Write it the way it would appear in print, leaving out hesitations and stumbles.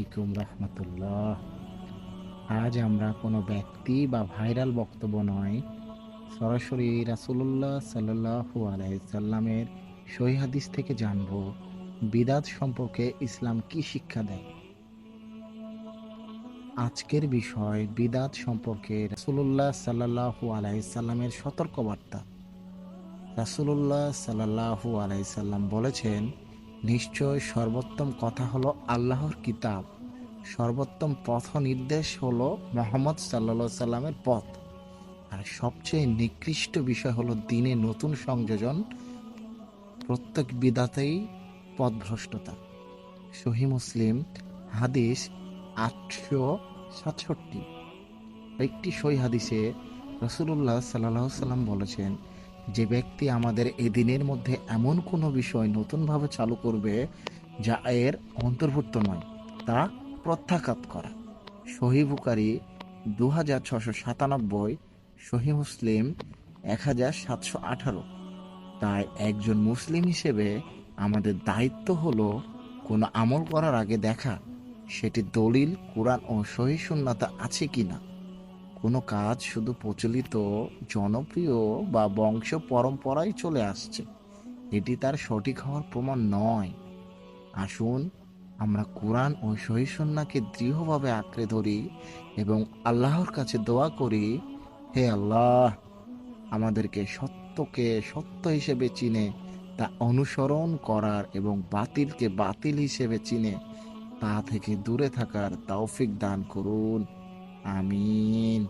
আলাইকুম রহমতুল্লাহ। আজ আমরা কোনো ব্যক্তি বা ভাইরাল বক্তব্য নয়, সরাসরি রাসূলুল্লাহ সাল্লাল্লাহু আলাইহি সাল্লামের সহিহ হাদিস থেকে জানব বিদআত সম্পর্কে ইসলাম কি শিক্ষা দেয়। আজকের বিষয় বিদআত সম্পর্কে রাসূলুল্লাহ সাল্লাল্লাহু আলাইহি সাল্লামের সতর্কবার্তা। রাসূলুল্লাহ সাল্লাল্লাহু আলাইহি সাল্লাম বলেছেন, নিশ্চয় সর্বোত্তম কথা হলো আল্লাহর কিতাব, সর্বোত্তম পথ নির্দেশ হলো মুহাম্মদ সাল্লাল্লাহু আলাইহি সাল্লামের পথ, আর সবচেয়ে নিকৃষ্ট বিষয় হলো দিনে নতুন সংযোজন। প্রত্যেক বিদআতেই পথভ্রষ্টতা। সহিহ মুসলিম হাদিস 867। একটি সহিহ হাদিসে রাসূলুল্লাহ সাল্লাল্লাহু আলাইহি সাল্লাম বলেছেন, যে ব্যক্তি আমাদের এই দিনের মধ্যে এমন কোনো বিষয় নতুনভাবে চালু করবে যা এর অন্তর্ভুক্ত নয়, তা প্রত্যাখ্যাত করা। সহিহ বুখারী 2697, সহিহ মুসলিম 1718। তাই একজন মুসলিম হিসেবে আমাদের দায়িত্ব হলো কোনো আমল করার আগে দেখা সেটি দলিল, কোরআন ও সহিহ সুন্নাতে আছে কিনা। কোনো কাজ শুধু প্রচলিত, জনপ্রিয় বা বংশ পরম্পরায় চলে আসছে, এটি তার সঠিক হওয়ার প্রমাণ নয়। আসুন আমরা কোরআন ও সহিহ সুন্নাহকে দৃঢ়ভাবে আঁকড়ে ধরি এবং আল্লাহর কাছে দোয়া করি, হে আল্লাহ, আমাদেরকে সত্যকে সত্য হিসেবে চিনে তা অনুসরণ করার এবং বাতিলকে বাতিল হিসেবে চিনে তা থেকে দূরে থাকার তৌফিক দান করুন। আমিন।